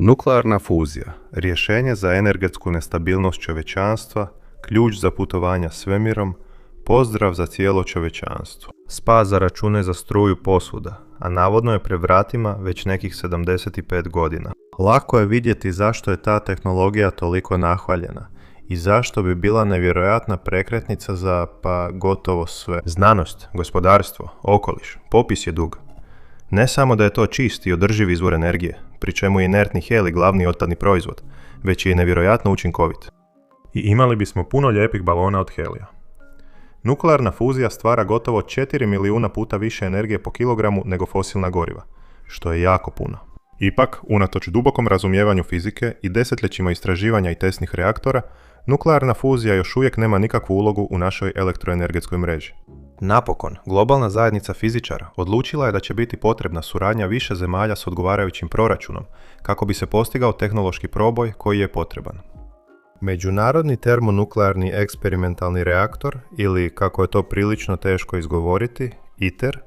Nuklearna fuzija, rješenje za energetsku nestabilnost čovječanstva, ključ za putovanja svemirom, pozdrav za cijelo čovječanstvo. Spas za račune za struju posvuda, a navodno je pred vratima već nekih 75 godina. Lako je vidjeti zašto je ta tehnologija toliko nahvaljena i zašto bi bila nevjerojatna prekretnica za pa gotovo sve. Znanost, gospodarstvo, okoliš, popis je dug. Ne samo da je to čist i održiv izvor energije, pri čemu je inertni helij glavni otpadni proizvod, već je i nevjerojatno učinkovit. I imali bismo puno lijepih balona od helija. Nuklearna fuzija stvara gotovo 4 milijuna puta više energije po kilogramu nego fosilna goriva, što je jako puno. Ipak, unatoč dubokom razumijevanju fizike i desetljećima istraživanja i testnih reaktora, nuklearna fuzija još uvijek nema nikakvu ulogu u našoj elektroenergetskoj mreži. Napokon, globalna zajednica fizičara odlučila je da će biti potrebna suradnja više zemalja s odgovarajućim proračunom kako bi se postigao tehnološki proboj koji je potreban. Međunarodni termonuklearni eksperimentalni reaktor, ili kako je to prilično teško izgovoriti, ITER,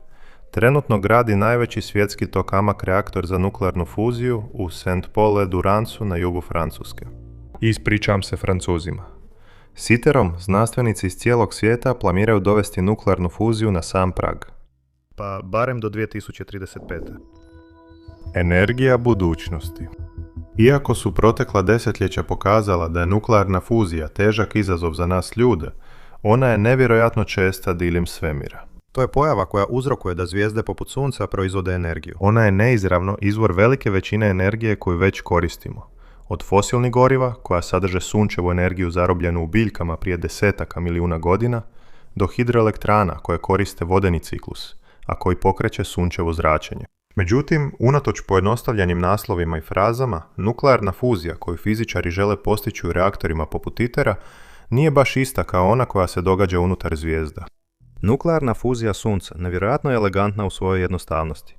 trenutno gradi najveći svjetski tokamak reaktor za nuklearnu fuziju u Saint-Paul-de-Durancu na jugu Francuske. Ispričavam se Francuzima. S ITER-om znanstvenici iz cijelog svijeta planiraju dovesti nuklearnu fuziju na sam prag. Pa barem do 2035. Energija budućnosti. Iako su protekla desetljeća pokazala da je nuklearna fuzija težak izazov za nas ljude, ona je nevjerojatno česta diljem svemira. To je pojava koja uzrokuje da zvijezde poput Sunca proizvode energiju. Ona je neizravno izvor velike većine energije koju već koristimo. Od fosilnih goriva, koja sadrže sunčevu energiju zarobljenu u biljkama prije desetaka milijuna godina, do hidroelektrana koje koriste vodeni ciklus, a koji pokreće sunčevo zračenje. Međutim, unatoč pojednostavljenim naslovima i frazama, nuklearna fuzija koju fizičari žele postići u reaktorima poput ITER-a nije baš ista kao ona koja se događa unutar zvijezda. Nuklearna fuzija Sunca nevjerojatno je elegantna u svojoj jednostavnosti.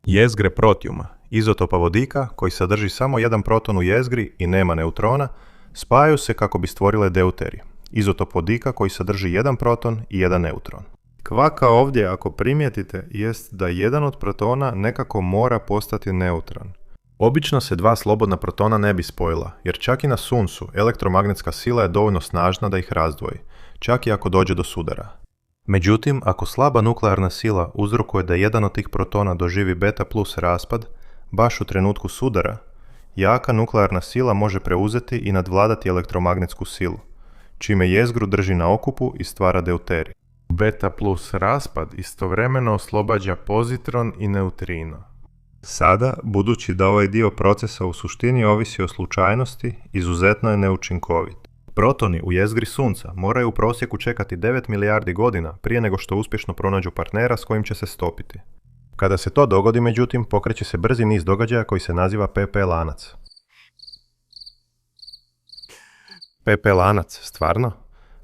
Jezgre protijuma, izotopa vodika koji sadrži samo jedan proton u jezgri i nema neutrona, spajaju se kako bi stvorile deuterij, izotop vodika koji sadrži jedan proton i jedan neutron. Kvaka ovdje, ako primijetite, jest da jedan od protona nekako mora postati neutron. Obično se dva slobodna protona ne bi spojila, jer čak i na Suncu elektromagnetska sila je dovoljno snažna da ih razdvoji, čak i ako dođe do sudara. Međutim, ako slaba nuklearna sila uzrokuje da jedan od tih protona doživi beta plus raspad, baš u trenutku sudara, jaka nuklearna sila može preuzeti i nadvladati elektromagnetsku silu, čime jezgru drži na okupu i stvara deuterij. Beta plus raspad istovremeno oslobađa pozitron i neutrino. Sada, budući da ovaj dio procesa u suštini ovisi o slučajnosti, izuzetno je neučinkovit. Protoni u jezgri Sunca moraju u prosjeku čekati 9 milijardi godina prije nego što uspješno pronađu partnera s kojim će se stopiti. Kada se to dogodi, međutim, pokreće se brzi niz događaja koji se naziva PP lanac. PP lanac, stvarno?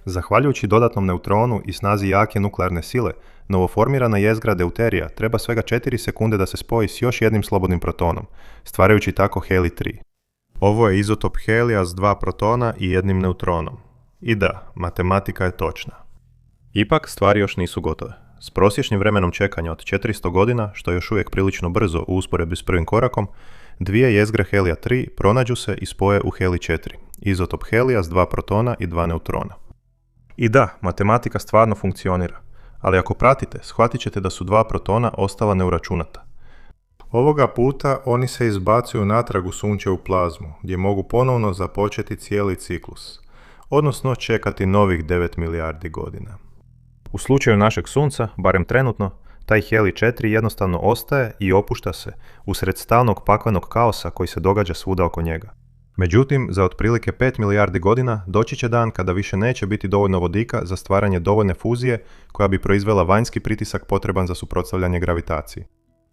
Zahvaljujući dodatnom neutronu i snazi jake nuklearne sile, novoformirana jezgra deuterija treba svega 4 sekunde da se spoji s još jednim slobodnim protonom, stvarajući tako helij 3. Ovo je izotop helija s 2 protona i jednim neutronom. I da, matematika je točna. Ipak, stvari još nisu gotove. S prosječnim vremenom čekanja od 400 godina, što je još uvijek prilično brzo u usporedbi s prvim korakom, dvije jezgre helija 3 pronađu se i spoje u helij 4, izotop helija s 2 protona i 2 neutrona. I da, matematika stvarno funkcionira, ali ako pratite, shvatit ćete da su 2 protona ostala neuračunata. Ovoga puta oni se izbacuju natrag u sunčevu plazmu, gdje mogu ponovno započeti cijeli ciklus, odnosno čekati novih 9 milijardi godina. U slučaju našeg Sunca, barem trenutno, taj helij 4 jednostavno ostaje i opušta se usred stalnog paklenog kaosa koji se događa svuda oko njega. Međutim, za otprilike 5 milijardi godina doći će dan kada više neće biti dovoljno vodika za stvaranje dovoljne fuzije koja bi proizvela vanjski pritisak potreban za suprotstavljanje gravitaciji.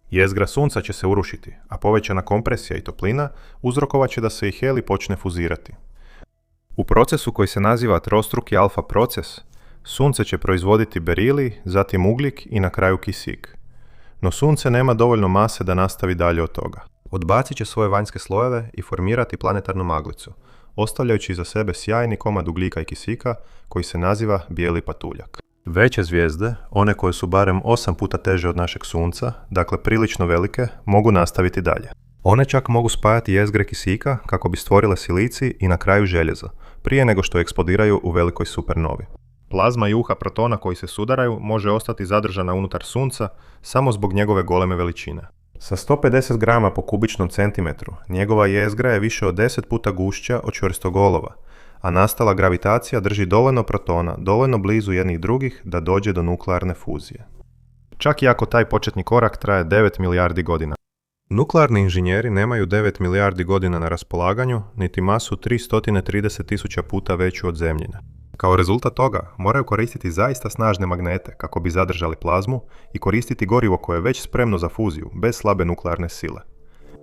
Jezgra Sunca će se urušiti, a povećana kompresija i toplina uzrokovat će da se i helij počne fuzirati. U procesu koji se naziva trostruki alfa proces, Sunce će proizvoditi berilij, zatim ugljik i na kraju kisik. No Sunce nema dovoljno mase da nastavi dalje od toga. Odbacit će svoje vanjske slojeve i formirati planetarnu maglicu, ostavljajući iza sebe sjajni komad ugljika i kisika koji se naziva bijeli patuljak. Veće zvijezde, one koje su barem 8 puta teže od našeg Sunca, dakle prilično velike, mogu nastaviti dalje. One čak mogu spajati jezgre kisika kako bi stvorile silicij i na kraju željezo, prije nego što eksplodiraju u velikoj supernovi. Plazma juha protona koji se sudaraju može ostati zadržana unutar Sunca samo zbog njegove goleme veličine. Sa 150 grama po kubičnom centimetru, njegova jezgra je više od 10 puta gušća od čvrstog olova, a nastala gravitacija drži dovoljno protona, dovoljno blizu jednih drugih da dođe do nuklearne fuzije. Čak i ako taj početni korak traje 9 milijardi godina. Nuklearni inženjeri nemaju 9 milijardi godina na raspolaganju, niti masu 330.000 puta veću od Zemljine. Kao rezultat toga, moraju koristiti zaista snažne magnete kako bi zadržali plazmu i koristiti gorivo koje je već spremno za fuziju, bez slabe nuklearne sile.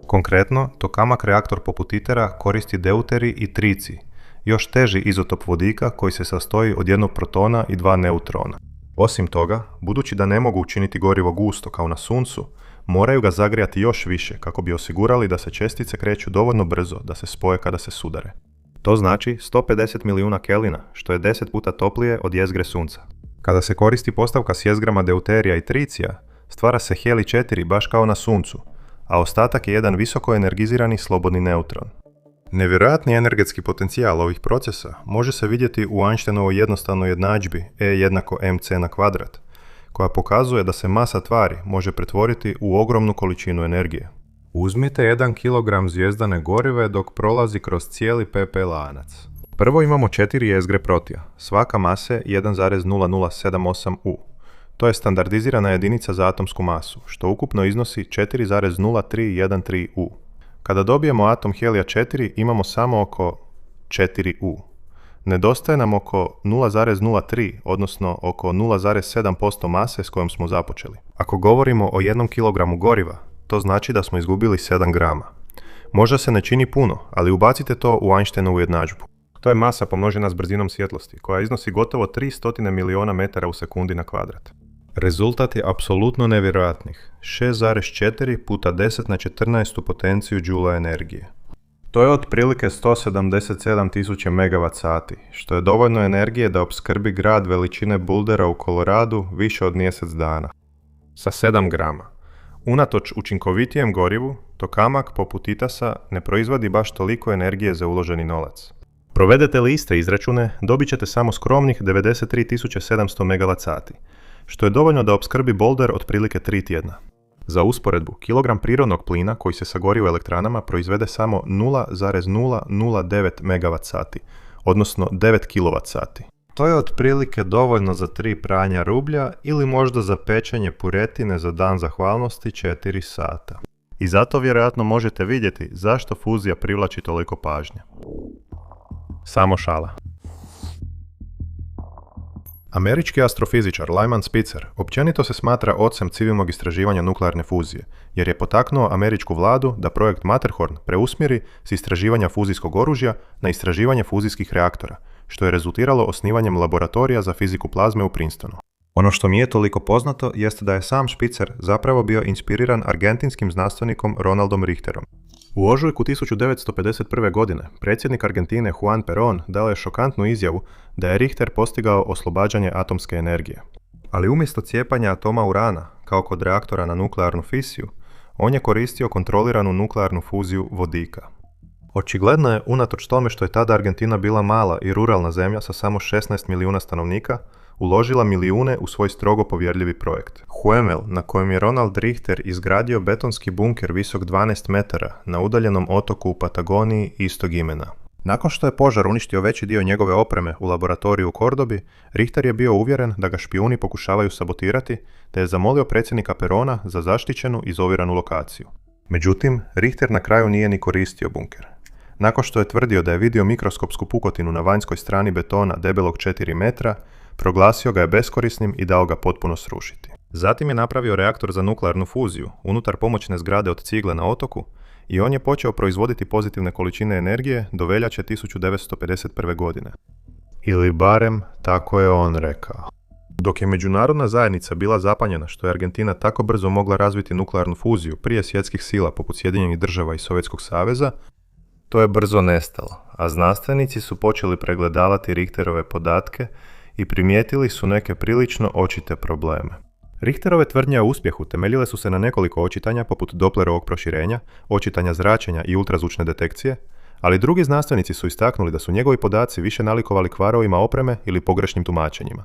Konkretno, tokamak reaktor poput ITER-a koristi deuterij i tricij, još teži izotop vodika koji se sastoji od jednog protona i dva neutrona. Osim toga, budući da ne mogu učiniti gorivo gusto kao na Suncu, moraju ga zagrijati još više kako bi osigurali da se čestice kreću dovoljno brzo da se spoje kada se sudare. To znači 150 milijuna kelvina, što je 10 puta toplije od jezgre Sunca. Kada se koristi postavka s jezgrama deuterija i tricija, stvara se helij 4 baš kao na Suncu, a ostatak je jedan visoko energizirani slobodni neutron. Nevjerojatni energetski potencijal ovih procesa može se vidjeti u Einsteinovoj jednostavnoj jednadžbi E=mc², koja pokazuje da se masa tvari može pretvoriti u ogromnu količinu energije. Uzmite 1 kg zvijezdane gorive dok prolazi kroz cijeli PP lanac. Prvo imamo 4 jezgre protija, svaka mase 1,0078 U. To je standardizirana jedinica za atomsku masu, što ukupno iznosi 4,0313 U. Kada dobijemo atom helija 4, imamo samo oko 4 U. Nedostaje nam oko 0,03, odnosno oko 0,7% mase s kojom smo započeli. Ako govorimo o 1 kg goriva, to znači da smo izgubili 7 grama. Možda se ne čini puno, ali ubacite to u Einsteinovu jednadžbu. To je masa pomnožena s brzinom svjetlosti, koja iznosi gotovo 300 miliona metara u sekundi na kvadrat. Rezultat je apsolutno nevjerojatnih, 6,4 puta 10 na 14 potenciju džula energije. To je otprilike 177.000 MWh, što je dovoljno energije da opskrbi grad veličine Bouldera u Koloradu više od mjesec dana. Sa 7 grama. Unatoč učinkovitijem gorivu, tokamak poput ITAS-a ne proizvodi baš toliko energije za uloženi novac. Provedete li iste izračune, dobit ćete samo skromnih 93.700 MWh, što je dovoljno da opskrbi Boulder otprilike 3 tjedna. Za usporedbu, kilogram prirodnog plina koji se sagori u elektranama proizvede samo 0,009 MWh, odnosno 9 kWh. To je otprilike dovoljno za 3 pranja rublja ili možda za pečenje puretine za dan zahvalnosti 4 sata. I zato vjerojatno možete vidjeti zašto fuzija privlači toliko pažnje. Samo šala. Američki astrofizičar Lyman Spitzer općenito se smatra ocem civilnog istraživanja nuklearne fuzije, jer je potaknuo američku vladu da projekt Matterhorn preusmjeri s istraživanja fuzijskog oružja na istraživanje fuzijskih reaktora, što je rezultiralo osnivanjem laboratorija za fiziku plazme u Princetonu. Ono što mi je toliko poznato jeste da je sam Spitzer zapravo bio inspiriran argentinskim znanstvenikom Ronaldom Richterom. U ožujku 1951. godine predsjednik Argentine Juan Perón dao je šokantnu izjavu da je Richter postigao oslobađanje atomske energije. Ali umjesto cijepanja atoma urana, kao kod reaktora na nuklearnu fisiju, on je koristio kontroliranu nuklearnu fuziju vodika. Očigledno je, unatoč tome što je tada Argentina bila mala i ruralna zemlja sa samo 16 milijuna stanovnika, uložila milijune u svoj strogo povjerljivi projekt. Huemel, na kojem je Ronald Richter izgradio betonski bunker visok 12 metara na udaljenom otoku u Patagoniji istog imena. Nakon što je požar uništio veći dio njegove opreme u laboratoriju u Kordobi, Richter je bio uvjeren da ga špijuni pokušavaju sabotirati, te je zamolio predsjednika Perona za zaštićenu izoliranu lokaciju. Međutim, Richter na kraju nije ni koristio bunker. Nakon što je tvrdio da je vidio mikroskopsku pukotinu na vanjskoj strani betona debelog 4 metra, proglasio ga je beskorisnim i dao ga potpuno srušiti. Zatim je napravio reaktor za nuklearnu fuziju unutar pomoćne zgrade od cigle na otoku i on je počeo proizvoditi pozitivne količine energije do veljače 1951. godine. Ili barem tako je on rekao. Dok je međunarodna zajednica bila zapanjena što je Argentina tako brzo mogla razviti nuklearnu fuziju prije svjetskih sila poput Sjedinjenih država i Sovjetskog saveza, to je brzo nestalo, a znanstvenici su počeli pregledavati Richterove podatke i primijetili su neke prilično očite probleme. Richterove tvrdnje o uspjehu temeljile su se na nekoliko očitanja poput Dopplerovog proširenja, očitanja zračenja i ultrazvučne detekcije, ali drugi znanstvenici su istaknuli da su njegovi podaci više nalikovali kvarovima opreme ili pogrešnim tumačenjima.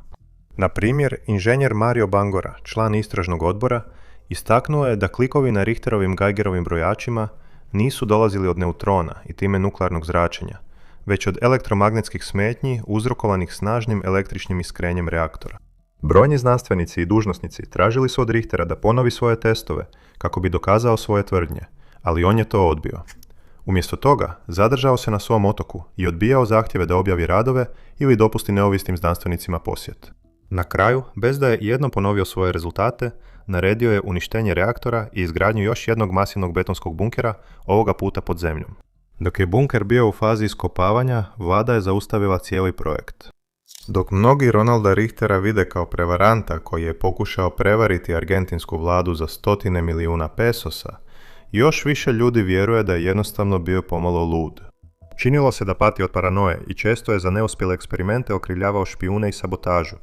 Na primjer, inženjer Mario Bangora, član istražnog odbora, istaknuo je da klikovi na Richterovim Geigerovim brojačima nisu dolazili od neutrona i time nuklearnog zračenja, već od elektromagnetskih smetnji uzrokovanih snažnim električnim iskrenjem reaktora. Brojni znanstvenici i dužnosnici tražili su od Richtera da ponovi svoje testove kako bi dokazao svoje tvrdnje, ali on je to odbio. Umjesto toga, zadržao se na svom otoku i odbijao zahtjeve da objavi radove ili dopusti neovisnim znanstvenicima posjet. Na kraju, bez da je jednom ponovio svoje rezultate, naredio je uništenje reaktora i izgradnju još jednog masivnog betonskog bunkera, ovoga puta pod zemljom. Dok je bunker bio u fazi iskopavanja, vlada je zaustavila cijeli projekt. Dok mnogi Ronalda Richtera vide kao prevaranta koji je pokušao prevariti argentinsku vladu za 100 milijuna pesosa, još više ljudi vjeruje da je jednostavno bio pomalo lud. Činilo se da pati od paranoje i često je za neuspjele eksperimente okrivljavao špijune i sabotažu,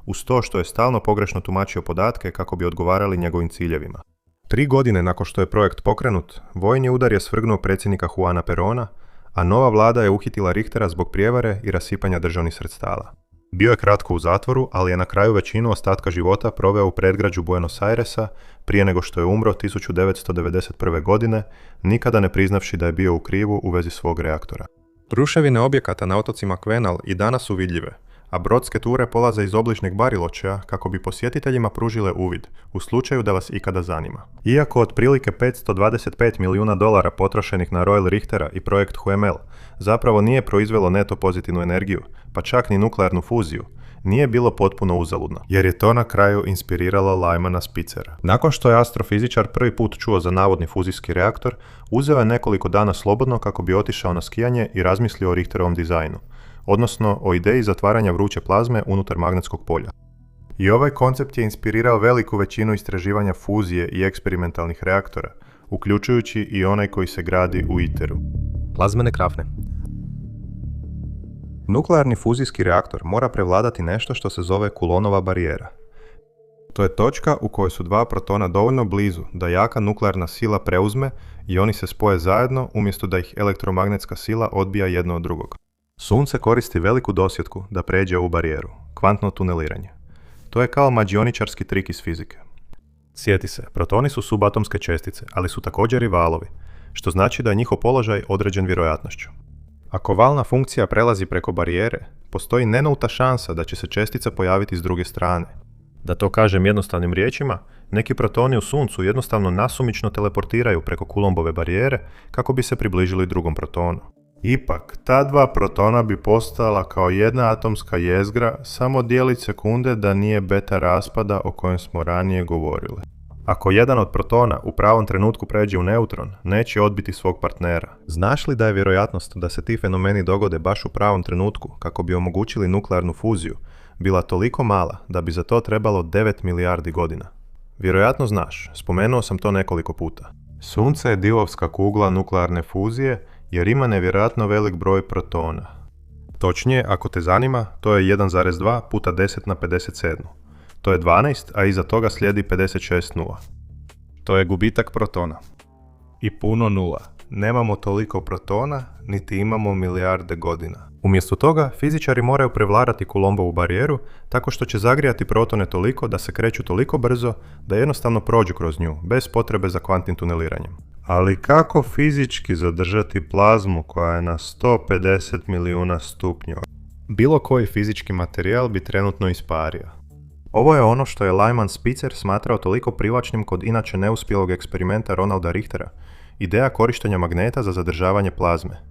uz to što je stalno pogrešno tumačio podatke kako bi odgovarali njegovim ciljevima. 3 godine nakon što je projekt pokrenut, vojni udar je svrgnuo predsjednika Juana Perona, a nova vlada je uhitila Richtera zbog prijevare i rasipanja državnih sredstava. Bio je kratko u zatvoru, ali je na kraju većinu ostatka života proveo u predgrađu Buenos Airesa prije nego što je umro 1991. godine, nikada ne priznavši da je bio u krivu u vezi svog reaktora. Ruševine objekata na otocima Kvenal i danas su vidljive, a brodske ture polaze iz obližnjeg Bariločea kako bi posjetiteljima pružile uvid, u slučaju da vas ikada zanima. Iako otprilike $525 milijuna potrošenih na Royal Richtera i projekt HUML zapravo nije proizvelo neto pozitivnu energiju, pa čak ni nuklearnu fuziju, nije bilo potpuno uzaludno, jer je to na kraju inspiriralo Lymana Spitzera. Nakon što je astrofizičar prvi put čuo za navodni fuzijski reaktor, uzeo je nekoliko dana slobodno kako bi otišao na skijanje i razmislio o Richterovom dizajnu, odnosno o ideji zatvaranja vruće plazme unutar magnetskog polja. I ovaj koncept je inspirirao veliku većinu istraživanja fuzije i eksperimentalnih reaktora, uključujući i onaj koji se gradi u ITER-u. Plazmene krafne. Nuklearni fuzijski reaktor mora prevladati nešto što se zove Coulomnova barijera. To je točka u kojoj su dva protona dovoljno blizu da jaka nuklearna sila preuzme i oni se spoje zajedno umjesto da ih elektromagnetska sila odbija jedno od drugog. Sunce koristi veliku dosjetku da pređe ovu barijeru, kvantno tuneliranje. To je kao mađioničarski trik iz fizike. Sjeti se, protoni su subatomske čestice, ali su također i valovi, što znači da je njihov položaj određen vjerojatnošću. Ako valna funkcija prelazi preko barijere, postoji nenulta šansa da će se čestica pojaviti s druge strane. Da to kažem jednostavnim riječima, neki protoni u Suncu jednostavno nasumično teleportiraju preko Coulombove barijere kako bi se približili drugom protonu. Ipak, ta dva protona bi postala kao jedna atomska jezgra samo dijelić sekunde da nije beta raspada o kojem smo ranije govorili. Ako jedan od protona u pravom trenutku pređe u neutron, neće odbiti svog partnera. Znaš li da je vjerojatnost da se ti fenomeni dogode baš u pravom trenutku kako bi omogućili nuklearnu fuziju bila toliko mala da bi za to trebalo 9 milijardi godina? Vjerojatno znaš, spomenuo sam to nekoliko puta. Sunce je dilovska kugla nuklearne fuzije jer ima nevjerojatno velik broj protona. Točnije, ako te zanima, to je 1,2 puta 10 na 57. To je 12, a iza toga slijedi 56 nula. To je gubitak protona. I puno nula. Nemamo toliko protona, niti imamo milijarde godina. Umjesto toga, fizičari moraju prevladati Coulombovu barijeru tako što će zagrijati protone toliko da se kreću toliko brzo da jednostavno prođu kroz nju, bez potrebe za kvantnim tuneliranjem. Ali kako fizički zadržati plazmu koja je na 150 milijuna stupnjeva? Bilo koji fizički materijal bi trenutno ispario. Ovo je ono što je Lyman Spitzer smatrao toliko privlačnim kod inače neuspjelog eksperimenta Ronalda Richtera, ideja korištenja magneta za zadržavanje plazme.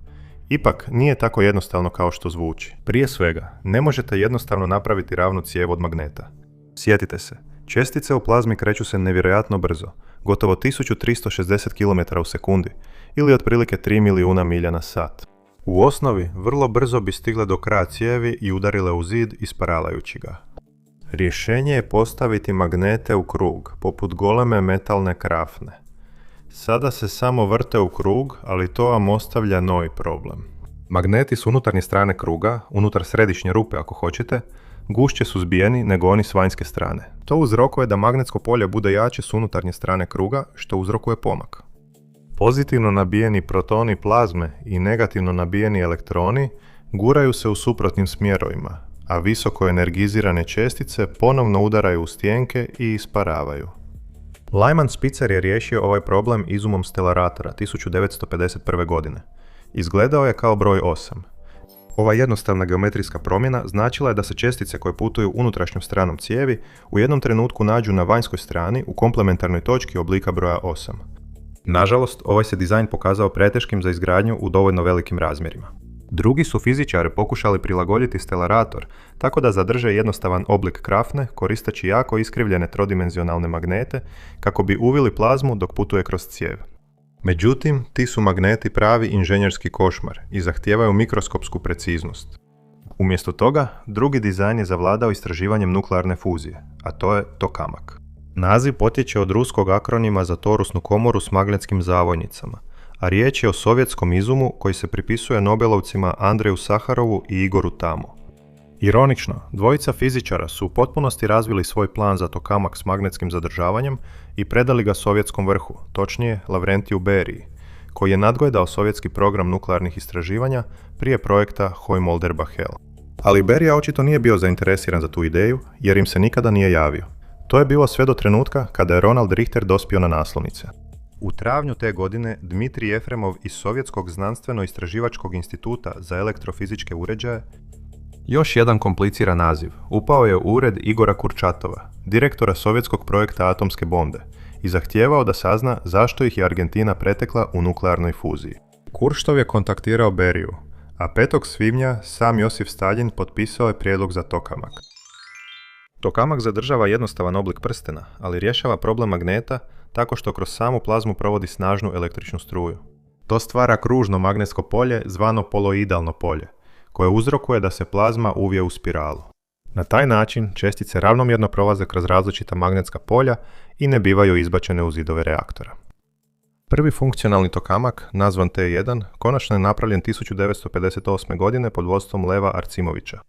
Ipak, nije tako jednostavno kao što zvuči. Prije svega, ne možete jednostavno napraviti ravnu cijev od magneta. Sjetite se, čestice u plazmi kreću se nevjerojatno brzo, gotovo 1360 km u sekundi, ili otprilike 3 milijuna milja na sat. U osnovi, vrlo brzo bi stigle do kraja cijevi i udarile u zid isparalajući ga. Rješenje je postaviti magnete u krug, poput goleme metalne krafne. Sada se samo vrte u krug, ali to vam ostavlja novi problem. Magneti s unutarnje strane kruga, unutar središnje rupe ako hoćete, gušće su zbijeni nego oni s vanjske strane. To uzrokuje da magnetsko polje bude jače s unutarnje strane kruga, što uzrokuje pomak. Pozitivno nabijeni protoni plazme i negativno nabijeni elektroni guraju se u suprotnim smjerovima, a visoko energizirane čestice ponovno udaraju u stjenke i isparavaju. Lyman Spitzer je riješio ovaj problem izumom stelaratora 1951. godine. Izgledao je kao broj 8. Ova jednostavna geometrijska promjena značila je da se čestice koje putuju unutrašnjom stranom cijevi u jednom trenutku nađu na vanjskoj strani u komplementarnoj točki oblika broja 8. Nažalost, ovaj se dizajn pokazao preteškim za izgradnju u dovoljno velikim razmjerima. Drugi su fizičari pokušali prilagoditi stelarator tako da zadrže jednostavan oblik krafne koristeći jako iskrivljene trodimenzionalne magnete kako bi uvili plazmu dok putuje kroz cijev. Međutim, ti su magneti pravi inženjerski košmar i zahtijevaju mikroskopsku preciznost. Umjesto toga, drugi dizajn je zavladao istraživanjem nuklearne fuzije, a to je tokamak. Naziv potječe od ruskog akronima za torusnu komoru s magnetskim zavojnicama, a riječ je o sovjetskom izumu koji se pripisuje Nobelovcima Andreju Saharovu i Igoru Tamu. Ironično, dvojica fizičara su u potpunosti razvili svoj plan za tokamak s magnetskim zadržavanjem i predali ga sovjetskom vrhu, točnije Lavrentiju Beriji, koji je nadgledao sovjetski program nuklearnih istraživanja prije projekta Hojmolder-Bahel. Ali Berija očito nije bio zainteresiran za tu ideju jer im se nikada nije javio. To je bilo sve do trenutka kada je Ronald Richter dospio na naslovnice. U travnju te godine Dmitrij Jefremov iz Sovjetskog znanstveno-istraživačkog instituta za elektrofizičke uređaje, još jedan kompliciran naziv, upao je u ured Igora Kurčatova, direktora sovjetskog projekta atomske bombe, i zahtijevao da sazna zašto ih je Argentina pretekla u nuklearnoj fuziji. Kurčatov je kontaktirao Beriju, a 5. svibnja sam Josif Stalin potpisao je prijedlog za tokamak. Tokamak zadržava jednostavan oblik prstena, ali rješava problem magneta tako što kroz samu plazmu provodi snažnu električnu struju. To stvara kružno magnetsko polje zvano poloidalno polje, koje uzrokuje da se plazma uvije u spiralu. Na taj način čestice ravnomjerno prolaze kroz različita magnetska polja i ne bivaju izbačene u zidove reaktora. Prvi funkcionalni tokamak, nazvan T1, konačno je napravljen 1958. godine pod vodstvom Leva Arcimovića.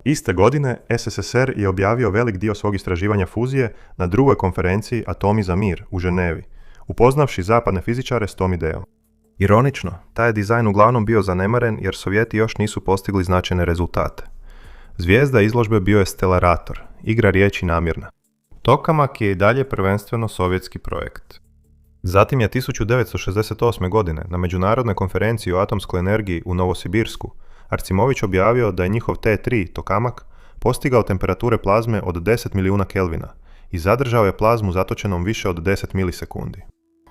Iste godine SSSR je objavio velik dio svog istraživanja fuzije na drugoj konferenciji Atomi za mir u Ženevi, upoznavši zapadne fizičare s tom idejom. Ironično, taj je dizajn uglavnom bio zanemaren jer Sovjeti još nisu postigli značajne rezultate. Zvijezda izložbe bio je stelarator, igra riječi namjerna. Tokamak je i dalje prvenstveno sovjetski projekt. Zatim je 1968. godine na Međunarodnoj konferenciji o atomskoj energiji u Novosibirsku Arcimović objavio da je njihov T3 tokamak postigao temperature plazme od 10 milijuna kelvina i zadržao je plazmu zatočenom više od 10 milisekundi.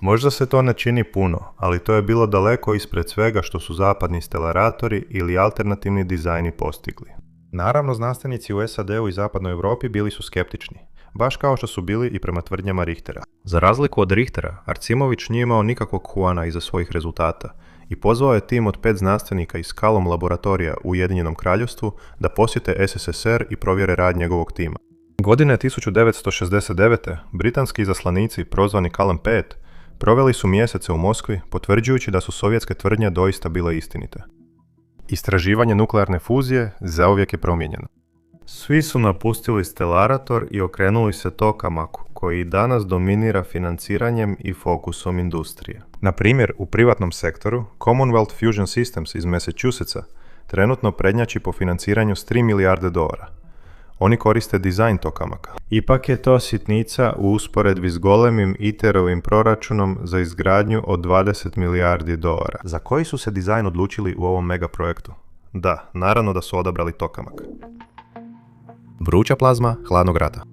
Možda se to ne čini puno, ali to je bilo daleko ispred svega što su zapadni stelaratori ili alternativni dizajni postigli. Naravno, znanstvenici u SAD-u i zapadnoj Europi bili su skeptični, baš kao što su bili i prema tvrdnjama Richtera. Za razliku od Richtera, Arcimović nije imao nikakvog huana iza svojih rezultata i pozvao je tim od 5 znanstvenika iz Callum laboratorija u Ujedinjenom Kraljevstvu da posjete SSSR i provjere rad njegovog tima. Godine 1969. britanski izaslanici, prozvani Callum 5, proveli su mjesece u Moskvi, potvrđujući da su sovjetske tvrdnje doista bile istinite. Istraživanje nuklearne fuzije zauvijek je promijenjeno. Svi su napustili stelarator i okrenuli se tokamaku, koji i danas dominira financiranjem i fokusom industrije. Na primjer, u privatnom sektoru, Commonwealth Fusion Systems iz Massachusettsa trenutno prednjači po financiranju s 3 milijarde dolara. Oni koriste dizajn tokamaka. Ipak je to sitnica u usporedbi s golemim ITER-ovim proračunom za izgradnju od 20 milijardi dolara. Za koji su se dizajn odlučili u ovom megaprojektu? Da, naravno da su odabrali tokamak. Vruća plazma hladnog rata.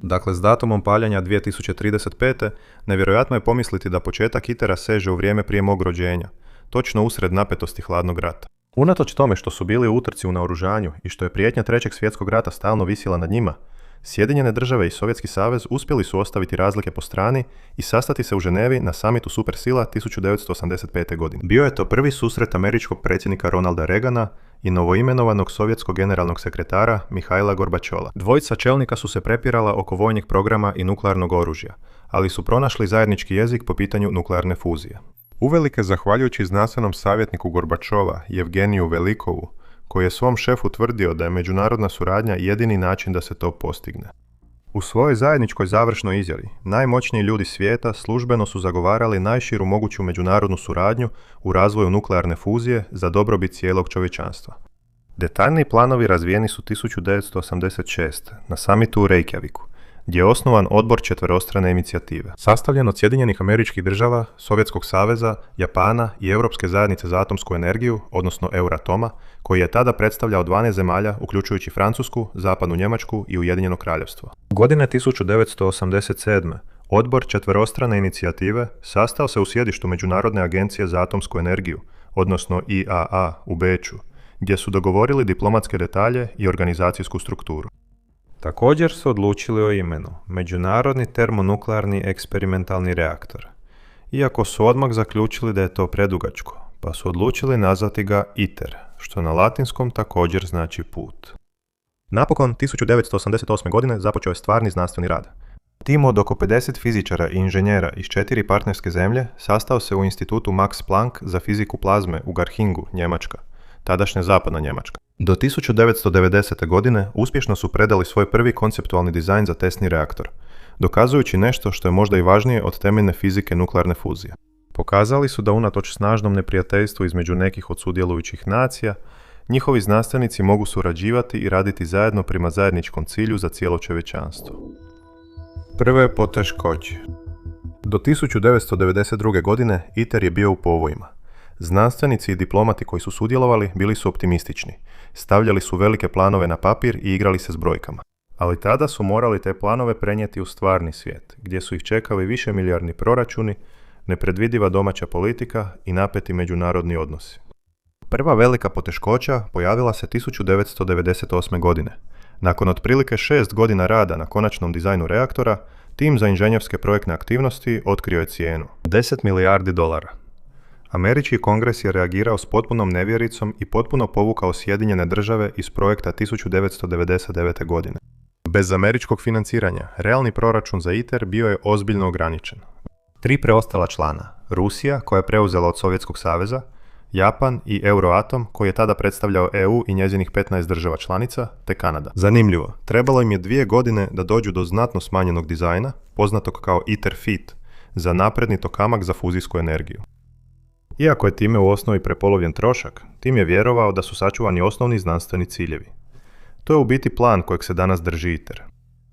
Dakle, s datumom paljanja 2035. nevjerojatno je pomisliti da početak ITER-a seže u vrijeme prije mog rođenja, točno usred napetosti hladnog rata. Unatoč tome što su bili u utrci u naoružanju i što je prijetnja Trećeg svjetskog rata stalno visjela nad njima, Sjedinjene države i Sovjetski savez uspjeli su ostaviti razlike po strani i sastati se u Ženevi na samitu supersila 1985. godine. Bio je to prvi susret američkog predsjednika Ronalda Reagana i novoimenovanog sovjetskog generalnog sekretara Mihajla Gorbačova. Dvojica čelnika su se prepirala oko vojnih programa i nuklearnog oružja, ali su pronašli zajednički jezik po pitanju nuklearne fuzije. Uvelike zahvaljujući znanstvenom savjetniku Gorbačova, Jevgeniju Velikovu, koji je svom šefu tvrdio da je međunarodna suradnja jedini način da se to postigne. U svojoj zajedničkoj završnoj izjavi, najmoćniji ljudi svijeta službeno su zagovarali najširu moguću međunarodnu suradnju u razvoju nuklearne fuzije za dobrobit cijelog čovječanstva. Detaljni planovi razvijeni su 1986. na samitu u Reykjaviku, gdje je osnovan odbor četverostrane inicijative. Sastavljen od Sjedinjenih Američkih Država, Sovjetskog saveza, Japana i Europske zajednice za atomsku energiju, odnosno Euratoma, koji je tada predstavljao 12 zemalja, uključujući Francusku, Zapadnu Njemačku i Ujedinjeno Kraljevstvo. Godine 1987. Odbor četverostrane inicijative sastao se u sjedištu Međunarodne agencije za atomsku energiju, odnosno IAA u Beču, gdje su dogovorili diplomatske detalje i organizacijsku strukturu. Također su odlučili o imenu Međunarodni termonuklearni eksperimentalni reaktor, iako su odmah zaključili da je to predugačko, pa su odlučili nazvati ga ITER, što na latinskom također znači put. Napokon, 1988. godine započeo je stvarni znanstveni rad. Tim od oko 50 fizičara i inženjera iz 4 partnerske zemlje sastao se u institutu Max Planck za fiziku plazme u Garchingu, Njemačka, tadašnja zapadna Njemačka. Do 1990. godine uspješno su predali svoj prvi konceptualni dizajn za testni reaktor, dokazujući nešto što je možda i važnije od temeljne fizike nuklearne fuzije. Pokazali su da unatoč snažnom neprijateljstvu između nekih od sudjelujućih nacija, njihovi znanstvenici mogu surađivati i raditi zajedno prema zajedničkom cilju za cijelo čovječanstvo. Prve poteškoće. Do 1992. godine ITER je bio u povojima. Znanstvenici i diplomati koji su sudjelovali bili su optimistični, stavljali su velike planove na papir i igrali se s brojkama. Ali tada su morali te planove prenijeti u stvarni svijet, gdje su ih čekali višemilijardni proračuni, nepredvidiva domaća politika i napeti međunarodni odnosi. Prva velika poteškoća pojavila se 1998. godine. Nakon otprilike 6 godina rada na konačnom dizajnu reaktora, tim za inženjerske projektne aktivnosti otkrio je cijenu. $10 milijardi. Američki kongres je reagirao s potpunom nevjericom i potpuno povukao Sjedinjene države iz projekta 1999. godine. Bez američkog financiranja, realni proračun za ITER bio je ozbiljno ograničen. 3 preostala člana, Rusija, koja je preuzela od Sovjetskog saveza, Japan i Euroatom, koji je tada predstavljao EU i njezinih 15 država članica, te Kanada. Zanimljivo, trebalo im je 2 godine da dođu do znatno smanjenog dizajna, poznatog kao ITER FIT, za napredni tokamak za fuzijsku energiju. Iako je time u osnovi prepolovljen trošak, tim je vjerovao da su sačuvani osnovni znanstveni ciljevi. To je u biti plan kojeg se danas drži ITER.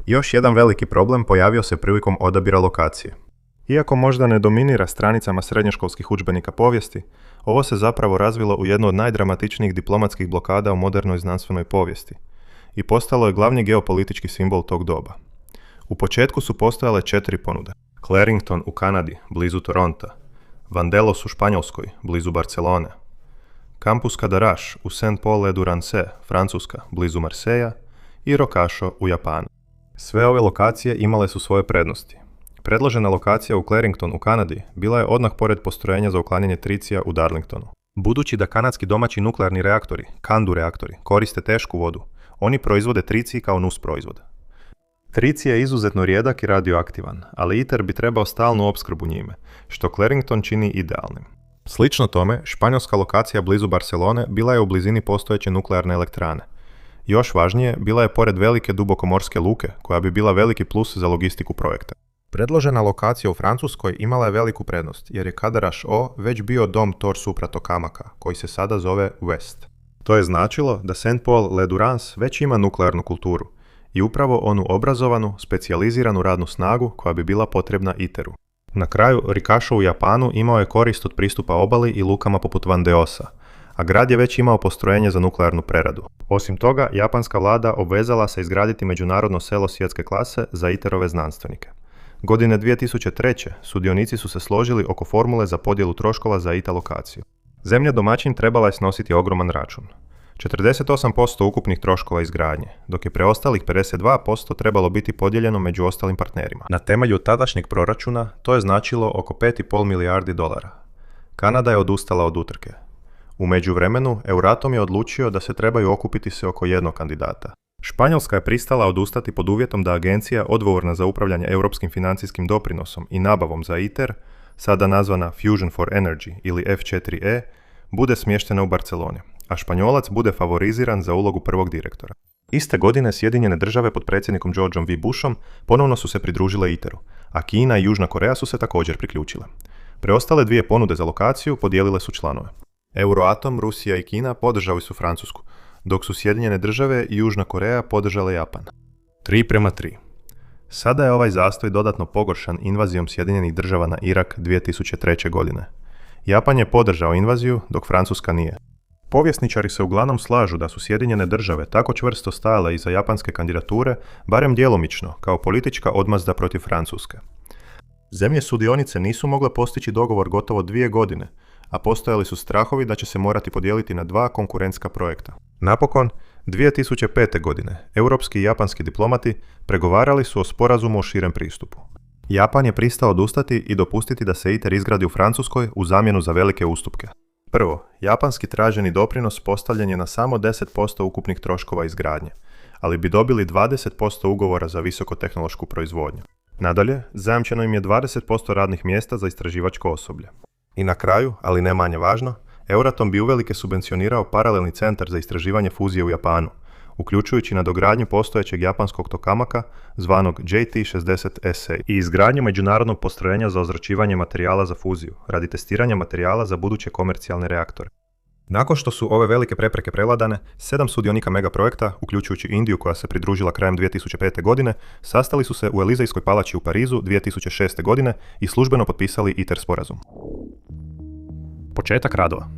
Još jedan veliki problem pojavio se prilikom odabira lokacije. Iako možda ne dominira stranicama srednjoškolskih udžbenika povijesti, ovo se zapravo razvilo u jednu od najdramatičnijih diplomatskih blokada u modernoj znanstvenoj povijesti i postalo je glavni geopolitički simbol tog doba. U početku su postojale 4 ponude. Clarington u Kanadi, blizu Toronta, Vandellos u Španjolskoj, blizu Barcelone, Campus Cadarache u Saint-Paul-le-Durance, Francuska, blizu Marseja i Rokasho u Japanu. Sve ove lokacije imale su svoje prednosti. Predložena lokacija u Clarington u Kanadi bila je odmah pored postrojenja za uklanjanje tricija u Darlingtonu. Budući da kanadski domaći nuklearni reaktori, CANDU reaktori, koriste tešku vodu, oni proizvode tricij kao nusproizvod. Tricij je izuzetno rijedak i radioaktivan, ali ITER bi trebao stalnu opskrbu njime, što Clarington čini idealnim. Slično tome, španjolska lokacija blizu Barcelone bila je u blizini postojeće nuklearne elektrane. Još važnije, bila je pored velike dubokomorske luke, koja bi bila veliki plus za logistiku projekta. Predložena lokacija u Francuskoj imala je veliku prednost, jer je Cadarache O već bio dom Tor Supra tokamaka, koji se sada zove West. To je značilo da Saint-Paul-le-Durance već ima nuklearnu kulturu i upravo onu obrazovanu, specijaliziranu radnu snagu koja bi bila potrebna ITER-u. Na kraju, Rokasho u Japanu imao je korist od pristupa obali i lukama poput Vandeosa, a grad je već imao postrojenje za nuklearnu preradu. Osim toga, japanska vlada obvezala se izgraditi međunarodno selo svjetske klase za ITER-ove znanstvenike. Godine 2003. sudionici su se složili oko formule za podjelu troškova za ITA lokaciju. Zemlja domaćin trebala je snositi ogroman račun. 48% ukupnih troškova izgradnje, dok je preostalih 52% trebalo biti podijeljeno među ostalim partnerima. Na temelju tadašnjeg proračuna to je značilo oko $5,5 milijardi. Kanada je odustala od utrke. U međuvremenu, Euratom je odlučio da se trebaju okupiti se oko jednog kandidata. Španjolska je pristala odustati pod uvjetom da agencija odgovorna za upravljanje europskim financijskim doprinosom i nabavom za ITER, sada nazvana Fusion for Energy ili F4E, bude smještena u Barceloni, a Španjolac bude favoriziran za ulogu prvog direktora. Iste godine Sjedinjene države pod predsjednikom Georgeom W. Bushom ponovno su se pridružile ITER-u, a Kina i Južna Koreja su se također priključile. Preostale dvije ponude za lokaciju podijelile su članove. Euroatom, Rusija i Kina podržali su Francusku, dok su Sjedinjene države i Južna Koreja podržale Japan. 3:3. Sada je ovaj zastoj dodatno pogoršan invazijom Sjedinjenih država na Irak 2003. godine. Japan je podržao invaziju, dok Francuska nije. Povjesničari se uglavnom slažu da su Sjedinjene države tako čvrsto stajale iza japanske kandidature, barem djelomično, kao politička odmazda protiv Francuske. Zemlje sudionice nisu mogle postići dogovor gotovo 2 godine, a postojali su strahovi da će se morati podijeliti na 2 konkurentska projekta. Napokon, 2005. godine, europski i japanski diplomati pregovarali su o sporazumu o širem pristupu. Japan je pristao odustati i dopustiti da se ITER izgradi u Francuskoj u zamjenu za velike ustupke. Prvo, japanski traženi doprinos postavljen je na samo 10% ukupnih troškova izgradnje, ali bi dobili 20% ugovora za visokotehnološku proizvodnju. Nadalje, zajamčeno im je 20% radnih mjesta za istraživačko osoblje. I na kraju, ali ne manje važno, Euratom bi uvelike subvencionirao paralelni centar za istraživanje fuzije u Japanu, uključujući nadogradnju postojećeg japanskog tokamaka, zvanog JT-60SA, i izgradnju međunarodnog postrojenja za ozračivanje materijala za fuziju, radi testiranja materijala za buduće komercijalne reaktore. Nakon što su ove velike prepreke prevladane, 7 sudionika megaprojekta, uključujući Indiju koja se pridružila krajem 2005. godine, sastali su se u Elizejskoj palači u Parizu 2006. godine i službeno potpisali ITER sporazum. Početak radova.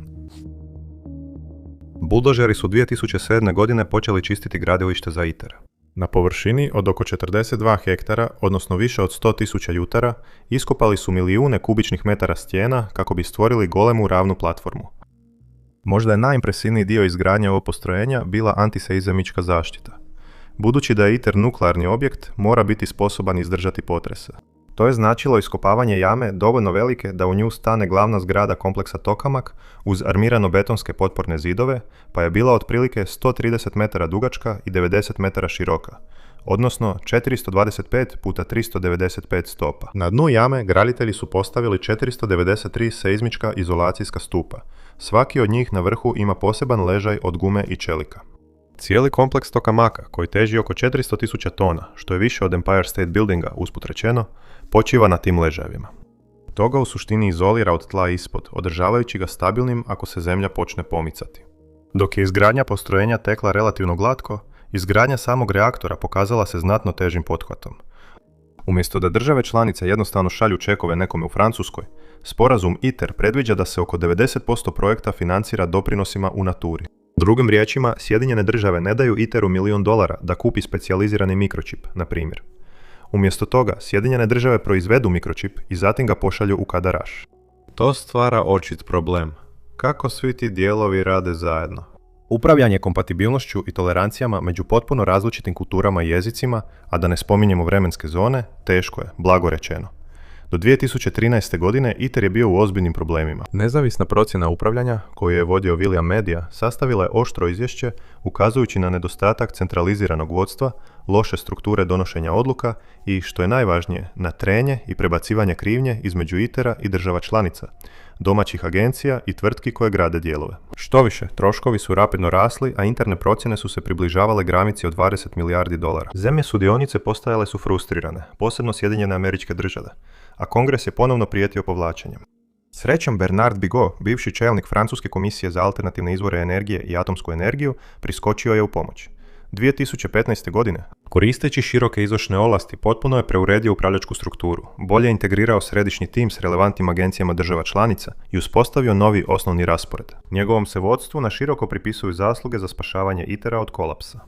Buldožeri su 2007. godine počeli čistiti gradilište za ITER. Na površini od oko 42 hektara, odnosno više od 100.000 jutara, iskopali su milijune kubičnih metara stijena kako bi stvorili golemu ravnu platformu. Možda je najimpresivniji dio izgradnje ovog postrojenja bila antiseizmička zaštita. Budući da je ITER nuklearni objekt, mora biti sposoban izdržati potrese. To je značilo iskopavanje jame dovoljno velike da u nju stane glavna zgrada kompleksa Tokamak uz armirano-betonske potporne zidove, pa je bila otprilike 130 metara dugačka i 90 metara široka, odnosno 425 puta 395 stopa. Na dnu jame graditelji su postavili 493 seizmička izolacijska stupa. Svaki od njih na vrhu ima poseban ležaj od gume i čelika. Cijeli kompleks Tokamaka, koji teži oko 400.000 tona, što je više od Empire State Buildinga, usput rečeno, počiva na tim ležajevima. To ga u suštini izolira od tla ispod, održavajući ga stabilnim ako se zemlja počne pomicati. Dok je izgradnja postrojenja tekla relativno glatko, izgradnja samog reaktora pokazala se znatno težim pothvatom. Umjesto da države članice jednostavno šalju čekove nekome u Francuskoj, sporazum ITER predviđa da se oko 90% projekta financira doprinosima u naturi. Drugim riječima, Sjedinjene države ne daju ITER-u $1 milijun da kupi specijalizirani mikročip, na primjer. Umjesto toga, Sjedinjene države proizvedu mikročip i zatim ga pošalju u Kadaraš. To stvara očit problem. Kako svi ti dijelovi rade zajedno? Upravljanje kompatibilnošću i tolerancijama među potpuno različitim kulturama i jezicima, a da ne spominjemo vremenske zone, teško je, blago rečeno. Do 2013. godine ITER je bio u ozbiljnim problemima. Nezavisna procjena upravljanja, koju je vodio William Media, sastavila je oštro izvješće ukazujući na nedostatak centraliziranog vodstva, loše strukture donošenja odluka i, što je najvažnije, na trenje i prebacivanje krivnje između ITER-a i država članica, domaćih agencija i tvrtki koje grade dijelove. Štoviše, troškovi su rapidno rasli, a interne procjene su se približavale granici od $20 milijardi. Zemlje sudionice postajale su frustrirane, posebno Sjedinjene Američke Države, a Kongres je ponovno prijetio povlačenjem. Srećom, Bernard Bigot, bivši čelnik Francuske komisije za alternativne izvore energije i atomsku energiju, priskočio je u pomoć. 2015. godine, koristeći široke izvršne ovlasti, potpuno je preuredio upravljačku strukturu, bolje integrirao središnji tim s relevantnim agencijama država članica i uspostavio novi osnovni raspored. Njegovom se vodstvu na široko pripisuju zasluge za spašavanje ITER-a od kolapsa.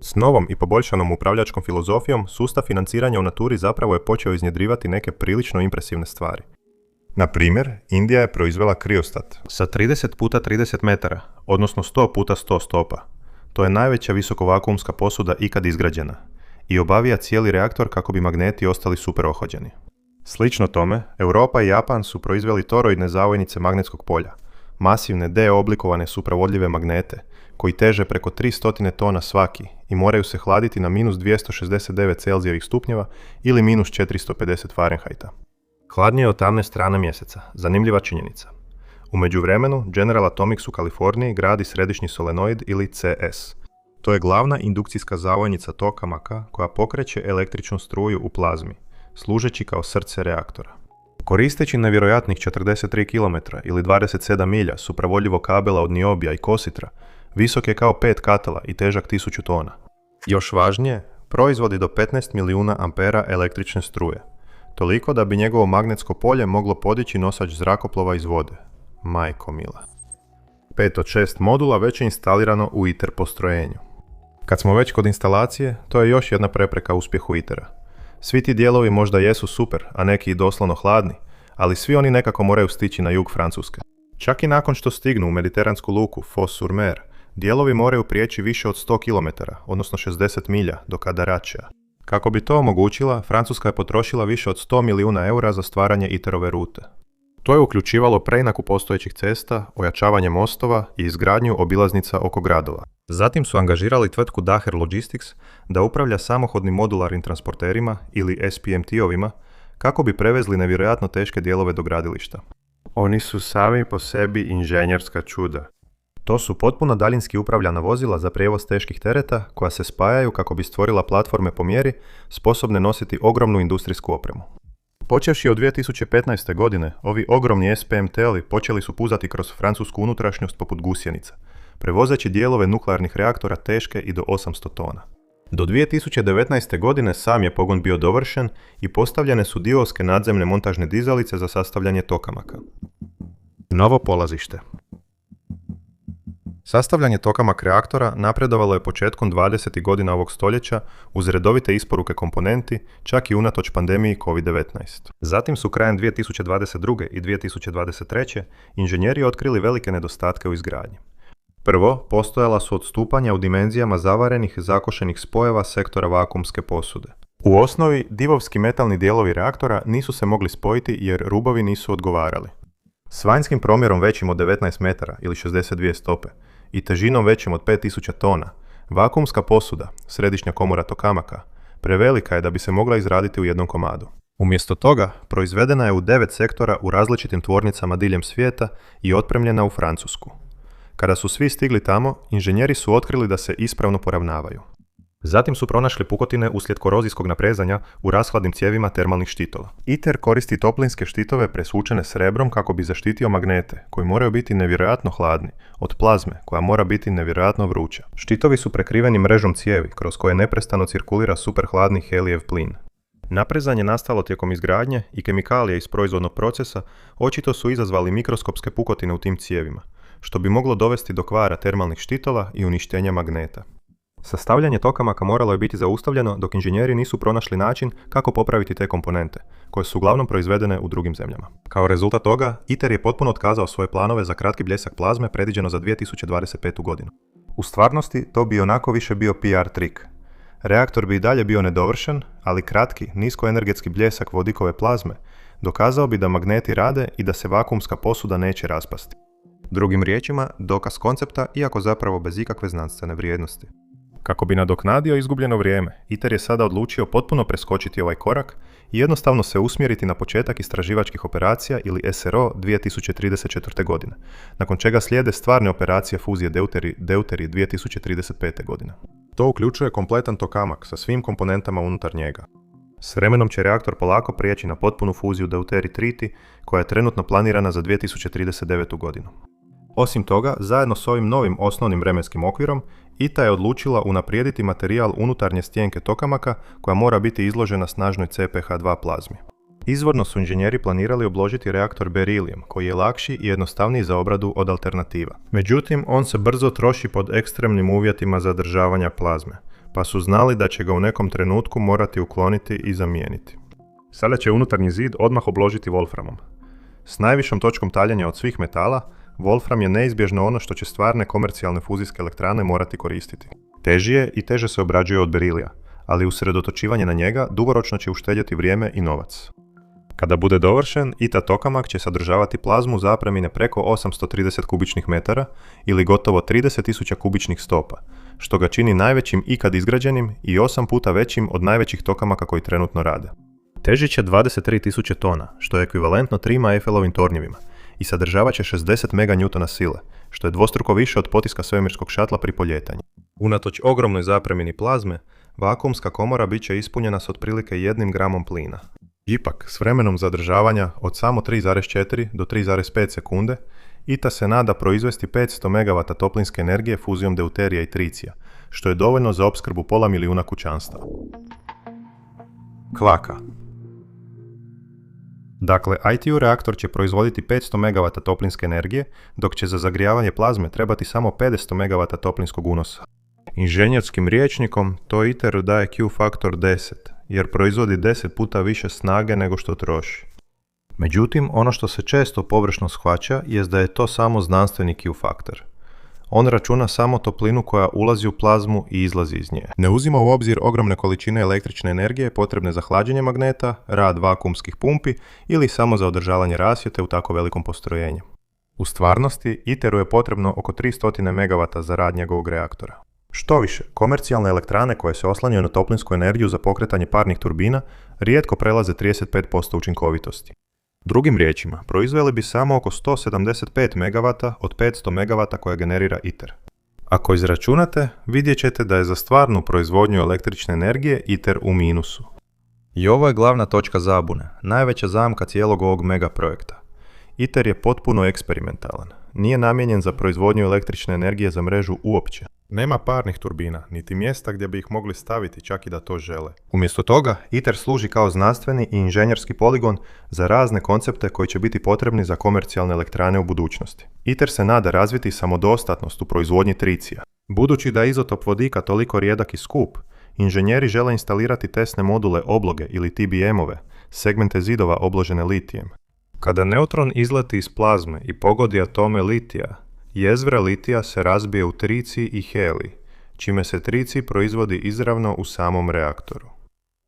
S novom i poboljšanom upravljačkom filozofijom, sustav financiranja u naturi zapravo je počeo iznjedrivati neke prilično impresivne stvari. Na primjer, Indija je proizvela kriostat sa 30 puta 30 metara, odnosno 100 puta 100 stopa. To je najveća visokovakuumska posuda ikad izgrađena i obavija cijeli reaktor kako bi magneti ostali super ohlađeni. Slično tome, Europa i Japan su proizveli toroidne zavojnice magnetskog polja, masivne D-oblikovane supravodljive magnete, koji teže preko 300 tona svaki i moraju se hladiti na -269 Celzijevih stupnjeva ili -450 Fahrenheita. Hladnije od tamne strane mjeseca, zanimljiva činjenica. U međuvremenu, General Atomics u Kaliforniji gradi središnji solenoid ili CS. To je glavna indukcijska zavojnica tokamaka koja pokreće električnu struju u plazmi, služeći kao srce reaktora. Koristeći nevjerojatnih 43 km ili 27 milja supravodljivog kabela od niobija i kositra, visok je kao 5 katala i težak 1000 tona. Još važnije, proizvodi do 15 milijuna ampera električne struje. Toliko da bi njegovo magnetsko polje moglo podići nosač zrakoplova iz vode. Majko mila. 5 od 6 modula već je instalirano u ITER postrojenju. Kad smo već kod instalacije, to je još jedna prepreka uspjehu ITER-a. Svi ti dijelovi možda jesu super, a neki i doslovno hladni, ali svi oni nekako moraju stići na jug Francuske. Čak i nakon što stignu u mediteransku luku Fos-sur-Mer, dijelovi moraju prijeći više od 100 km, odnosno 60 milja do Cadarache. Kako bi to omogućila, Francuska je potrošila više od 100 milijuna eura za stvaranje ITER-ove rute. To je uključivalo preinaku postojećih cesta, ojačavanje mostova i izgradnju obilaznica oko gradova. Zatim su angažirali tvrtku Daher Logistics da upravlja samohodnim modularnim transporterima ili SPMT-ovima kako bi prevezli nevjerojatno teške dijelove do gradilišta. Oni su sami po sebi inženjerska čuda. To su potpuno daljinski upravljana vozila za prijevoz teških tereta koja se spajaju kako bi stvorila platforme po mjeri sposobne nositi ogromnu industrijsku opremu. Počevši od 2015. godine, ovi ogromni SPMT-ovi počeli su puzati kroz francusku unutrašnjost poput gusjenica, prevozeći dijelove nuklearnih reaktora teške i do 800 tona. Do 2019. godine sam je pogon bio dovršen i postavljene su diovske nadzemne montažne dizalice za sastavljanje tokamaka. Novo polazište. Sastavljanje tokamak reaktora napredovalo je početkom 20. godina ovog stoljeća uz redovite isporuke komponenti, čak i unatoč pandemiji COVID-19. Zatim su krajem 2022. i 2023. inženjeri otkrili velike nedostatke u izgradnji. Prvo, postojala su odstupanja u dimenzijama zavarenih zakošenih spojeva sektora vakuumske posude. U osnovi, divovski metalni dijelovi reaktora nisu se mogli spojiti jer rubovi nisu odgovarali. S vanjskim promjerom većim od 19 metara ili 62 stope i težinom većim od 5000 tona, vakuumska posuda, središnja komora tokamaka, prevelika je da bi se mogla izraditi u jednom komadu. Umjesto toga, proizvedena je u 9 sektora u različitim tvornicama diljem svijeta i otpremljena u Francusku. Kada su svi stigli tamo, inženjeri su otkrili da se ispravno poravnavaju. Zatim su pronašli pukotine uslijed korozijskog naprezanja u rashladnim cijevima termalnih štitova. ITER koristi toplinske štitove presvučene srebrom kako bi zaštitio magnete, koji moraju biti nevjerojatno hladni, od plazme, koja mora biti nevjerojatno vruća. Štitovi su prekriveni mrežom cijevi, kroz koje neprestano cirkulira superhladni helijev plin. Naprezanje nastalo tijekom izgradnje i kemikalije iz proizvodnog procesa očito su izazvali mikroskopske pukotine u tim cijevima, što bi moglo dovesti do kvara termalnih štitova i uništenja magneta. Sastavljanje tokamaka moralo je biti zaustavljeno dok inženjeri nisu pronašli način kako popraviti te komponente, koje su uglavnom proizvedene u drugim zemljama. Kao rezultat toga, ITER je potpuno otkazao svoje planove za kratki bljesak plazme predviđeno za 2025. godinu. U stvarnosti, to bi onako više bio PR trik. Reaktor bi i dalje bio nedovršen, ali kratki, niskoenergetski bljesak vodikove plazme dokazao bi da magneti rade i da se vakuumska posuda neće raspasti. Drugim riječima, dokaz koncepta, iako zapravo bez ikakve znanstvene vrijednosti. Kako bi nadoknadio izgubljeno vrijeme, ITER je sada odlučio potpuno preskočiti ovaj korak i jednostavno se usmjeriti na početak istraživačkih operacija ili SRO 2034. godine, nakon čega slijede stvarne operacije fuzije deuterij 2035. godine. To uključuje kompletan tokamak sa svim komponentama unutar njega. S vremenom će reaktor polako prijeći na potpunu fuziju deuterij-triti koja je trenutno planirana za 2039. godinu. Osim toga, zajedno s ovim novim osnovnim vremenskim okvirom, ITA je odlučila unaprijediti materijal unutarnje stjenke tokamaka koja mora biti izložena snažnoj CpH2 plazmi. Izvorno su inženjeri planirali obložiti reaktor berilijem, koji je lakši i jednostavniji za obradu od alternativa. Međutim, on se brzo troši pod ekstremnim uvjetima zadržavanja plazme, pa su znali da će ga u nekom trenutku morati ukloniti i zamijeniti. Sada će unutarnji zid odmah obložiti wolframom. S najvišom točkom taljenja od svih metala, wolfram je neizbježno ono što će stvarne komercijalne fuzijske elektrane morati koristiti. Teži je i teže se obrađuje od berilija, ali usredotočivanje na njega dugoročno će uštedjeti vrijeme i novac. Kada bude dovršen, ITA tokamak će sadržavati plazmu zapremine preko 830 kubičnih metara ili gotovo 30.000 kubičnih stopa, što ga čini najvećim ikad izgrađenim i 8 puta većim od najvećih tokamaka koji trenutno rade. Težit će 23.000 tona, što je ekvivalentno 3 Eiffelovim tornjevima, i sadržavat će 60 meganewtona sile, što je dvostruko više od potiska svemirskog šatla pri poljetanju. Unatoč ogromnoj zapremini plazme, vakuumska komora bit će ispunjena s otprilike 1 gramom plina. Ipak, s vremenom zadržavanja od samo 3,4 do 3,5 sekunde, ITER se nada proizvesti 500 MW toplinske energije fuzijom deuterija i tricija, što je dovoljno za opskrbu 500 000 kućanstava. Kvaka. Dakle, ITU reaktor će proizvoditi 500 MW toplinske energije, dok će za zagrijavanje plazme trebati samo 500 MW toplinskog unosa. Inženjerskim rječnikom to ITER daje Q faktor 10, jer proizvodi 10 puta više snage nego što troši. Međutim, ono što se često površno shvaća jest da je to samo znanstveni Q faktor. On računa samo toplinu koja ulazi u plazmu i izlazi iz nje. Ne uzima u obzir ogromne količine električne energije potrebne za hlađenje magneta, rad vakuumskih pumpi ili samo za održavanje rasvjete u tako velikom postrojenju. U stvarnosti, ITER-u je potrebno oko 300 MW za rad njegovog reaktora. Štoviše, komercijalne elektrane koje se oslanjaju na toplinsku energiju za pokretanje parnih turbina rijetko prelaze 35% učinkovitosti. Drugim riječima, proizveli bi samo oko 175 MW od 500 MW koje generira ITER. Ako izračunate, vidjet ćete da je za stvarnu proizvodnju električne energije ITER u minusu. I ovo je glavna točka zabune, najveća zamka cijelog ovog megaprojekta. ITER je potpuno eksperimentalan. Nije namijenjen za proizvodnju električne energije za mrežu uopće. Nema parnih turbina, niti mjesta gdje bi ih mogli staviti čak i da to žele. Umjesto toga, ITER služi kao znanstveni i inženjerski poligon za razne koncepte koji će biti potrebni za komercijalne elektrane u budućnosti. ITER se nada razviti samodostatnost u proizvodnji tricija. Budući da je izotop vodika toliko rijedak i skup, inženjeri žele instalirati testne module obloge ili TBM-ove, segmente zidova obložene litijem. Kada neutron izleti iz plazme i pogodi atome litija, jezgra litija se razbije u tricij i helij, čime se tricij proizvodi izravno u samom reaktoru.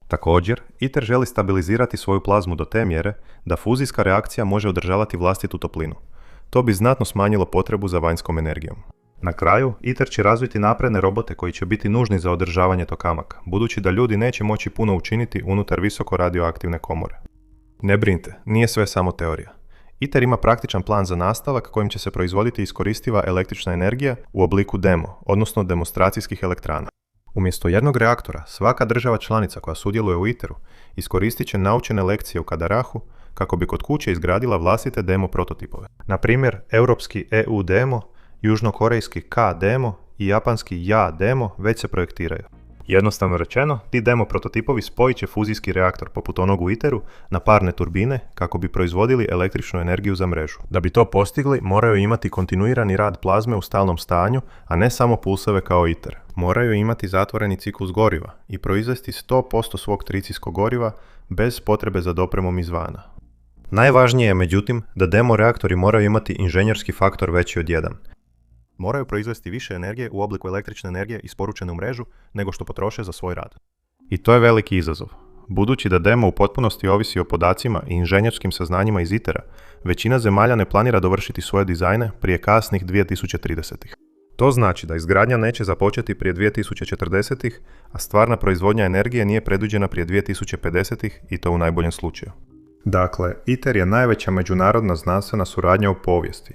Također, ITER želi stabilizirati svoju plazmu do te mjere da fuzijska reakcija može održavati vlastitu toplinu. To bi znatno smanjilo potrebu za vanjskom energijom. Na kraju, ITER će razviti napredne robote koji će biti nužni za održavanje tokamaka, budući da ljudi neće moći puno učiniti unutar visoko radioaktivne komore. Ne brinite, nije sve samo teorija. ITER ima praktičan plan za nastavak kojim će se proizvoditi iskoristiva električna energija u obliku demo, odnosno demonstracijskih elektrana. Umjesto jednog reaktora, svaka država članica koja sudjeluje u ITER-u iskoristit će naučene lekcije u Kadarahu kako bi kod kuće izgradila vlastite demo prototipove. Na primjer, europski EU demo, južnokorejski K demo i japanski JA demo već se projektiraju. Jednostavno rečeno, ti demo prototipovi spojit će fuzijski reaktor poput onog u ITER-u na parne turbine kako bi proizvodili električnu energiju za mrežu. Da bi to postigli, moraju imati kontinuirani rad plazme u stalnom stanju, a ne samo pulseve kao ITER. Moraju imati zatvoreni ciklus goriva i proizvesti 100% svog tricijskog goriva bez potrebe za dopremom izvana. Najvažnije je, međutim, da demo reaktori moraju imati inženjerski faktor veći od 1. Moraju proizvesti više energije u obliku električne energije isporučene u mrežu nego što potroše za svoj rad. I to je veliki izazov. Budući da demo u potpunosti ovisi o podacima i inženjerskim saznanjima iz ITER-a, većina zemalja ne planira dovršiti svoje dizajne prije kasnih 2030-ih. To znači da izgradnja neće započeti prije 2040-ih, a stvarna proizvodnja energije nije predviđena prije 2050-ih i to u najboljem slučaju. Dakle, ITER je najveća međunarodna znanstvena suradnja u povijesti,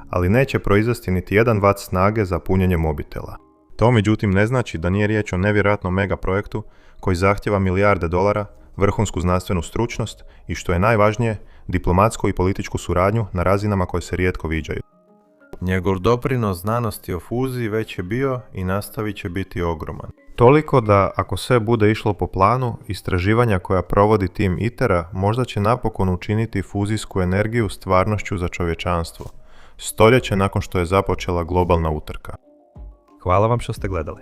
ali neće proizvesti niti 1 watt snage za punjenje mobitela. To međutim ne znači da nije riječ o nevjerojatnom megaprojektu koji zahtjeva milijarde dolara, vrhunsku znanstvenu stručnost i, što je najvažnije, diplomatsku i političku suradnju na razinama koje se rijetko viđaju. Njegov doprinos znanosti o fuziji već je bio i nastavit će biti ogroman. Toliko da, ako sve bude išlo po planu, istraživanja koja provodi tim ITER-a možda će napokon učiniti fuzijsku energiju stvarnošću za čovječanstvo, stoljeće nakon što je započela globalna utrka. Hvala vam što ste gledali.